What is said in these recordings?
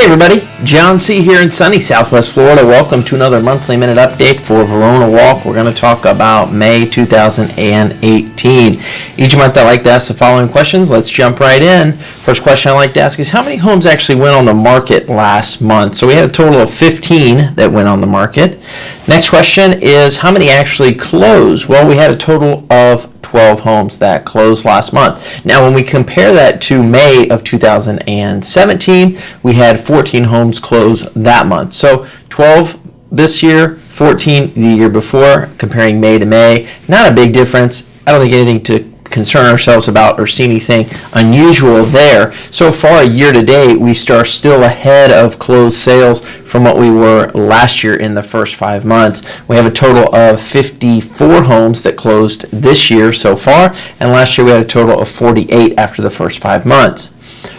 Hey everybody, John C. here in sunny Southwest Florida. Welcome to another monthly minute update for Verona Walk. We're going to talk about May 2018. Each month I like to ask the following questions. Let's jump right in. First question I like to ask is how many homes actually went on the market last month? So we had a total of 15 that went on the market. Next question is how many actually closed? Well, we had a total of 12 homes that closed last month. Now, when we compare that to May of 2017, we had 14 homes close that month. So 12 this year, 14 the year before, comparing May to May. Not a big difference. I don't think anything to concern ourselves about or see anything unusual there. So far, year to date, we are still ahead of closed sales from what we were last year in the first 5 months. We have a total of 54 homes that closed this year so far, and last year we had a total of 48 after the first 5 months.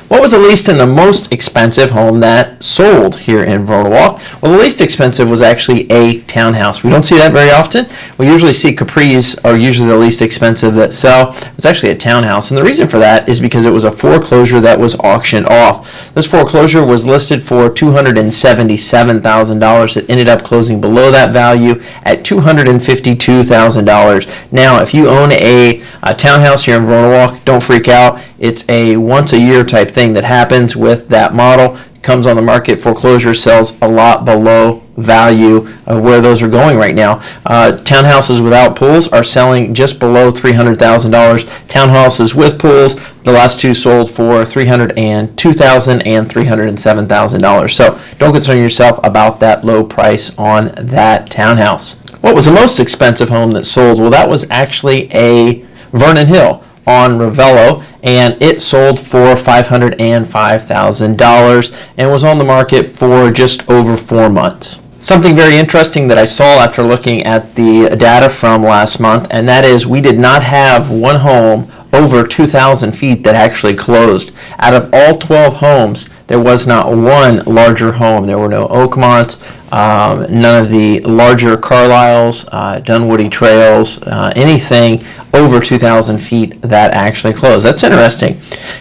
What was the least and the most expensive home that sold here in Verona Walk? Well, the least expensive was actually a townhouse. We don't see that very often. We usually see Capris are usually the least expensive that sell. It was actually a townhouse, and the reason for that is because it was a foreclosure that was auctioned off. This foreclosure was listed for $277,000. It ended up closing below that value at $252,000. Now, if you own a townhouse here in Verona Walk, don't freak out. It's a once-a-year type thing that happens with that model. Comes on the market, foreclosure sells a lot below value of where those are going right now. Townhouses without pools are selling just below $300,000. Townhouses with pools, the last two sold for $302,000 and $307,000. So don't concern yourself about that low price on that townhouse. What was the most expensive home that sold? Well, that was actually a Vernon Hill on Ravello, and it sold for $505,000 and was on the market for just over 4 months. Something very interesting that I saw after looking at the data from last month, and that is we did not have one home over 2,000 feet that actually closed. Out of all 12 homes, there was not one larger home. There were no Oakmonts, none of the larger Carlisles, Dunwoody Trails, anything over 2,000 feet that actually closed. That's interesting.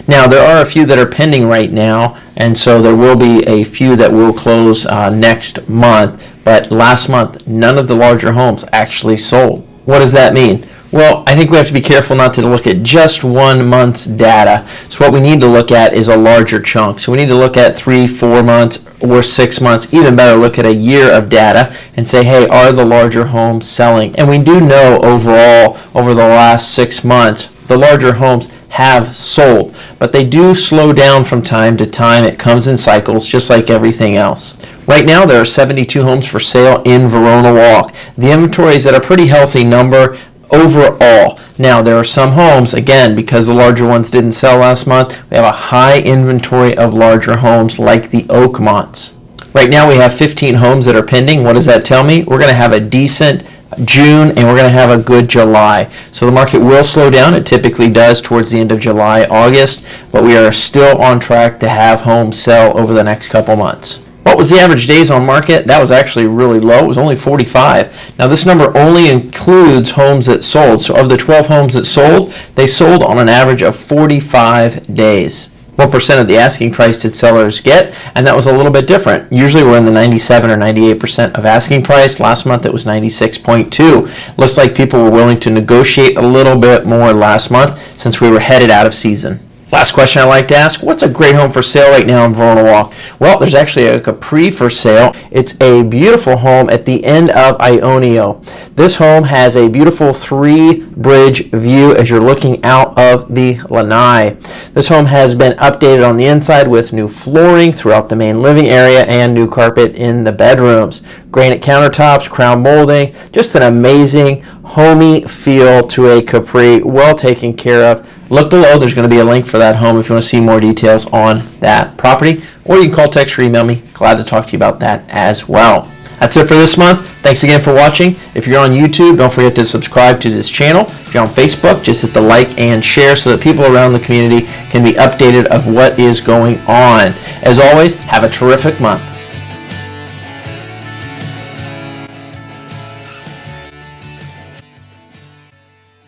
Now, there are a few that are pending right now, and so there will be a few that will close next month, but last month, none of the larger homes actually sold. What does that mean? Well, I think we have to be careful not to look at just 1 month's data. So what we need to look at is a larger chunk. So we need to look at 3, 4 months, or 6 months. Even better, look at a year of data and say, hey, are the larger homes selling? And we do know overall, over the last 6 months, the larger homes have sold, but they do slow down from time to time. It comes in cycles, just like everything else. Right now, there are 72 homes for sale in Verona Walk. The inventory is at a pretty healthy number overall. Now, there are some homes, again, because the larger ones didn't sell last month, we have a high inventory of larger homes like the Oakmonts. Right now, we have 15 homes that are pending. What does that tell me? We're going to have a decent June, and we're going to have a good July. So the market will slow down. It typically does towards the end of July, August, but we are still on track to have homes sell over the next couple months. What was the average days on market? That was actually really low. It was only 45. Now, this number only includes homes that sold. So of the 12 homes that sold, they sold on an average of 45 days. What percent of the asking price did sellers get? And that was a little bit different. Usually we're in the 97 or 98% of asking price. Last month it was 96.2. Looks like people were willing to negotiate a little bit more last month since we were headed out of season. Last question I like to ask, what's a great home for sale right now in Verona Walk? Well, there's actually a Capri for sale. It's a beautiful home at the end of Ionio. This home has a beautiful 3-bridge view as you're looking out of the lanai. This home has been updated on the inside with new flooring throughout the main living area and new carpet in the bedrooms. Granite countertops, crown molding, just an amazing homey feel to a Capri, well taken care of. Look below, there's going to be a link for that home if you want to see more details on that property, or you can call, text, or email me. Glad to talk to you about that as well. That's it for this month. Thanks again for watching. If you're on YouTube, don't forget to subscribe to this channel. If you're on Facebook, just hit the like and share so that people around the community can be updated of what is going on. As always, have a terrific month.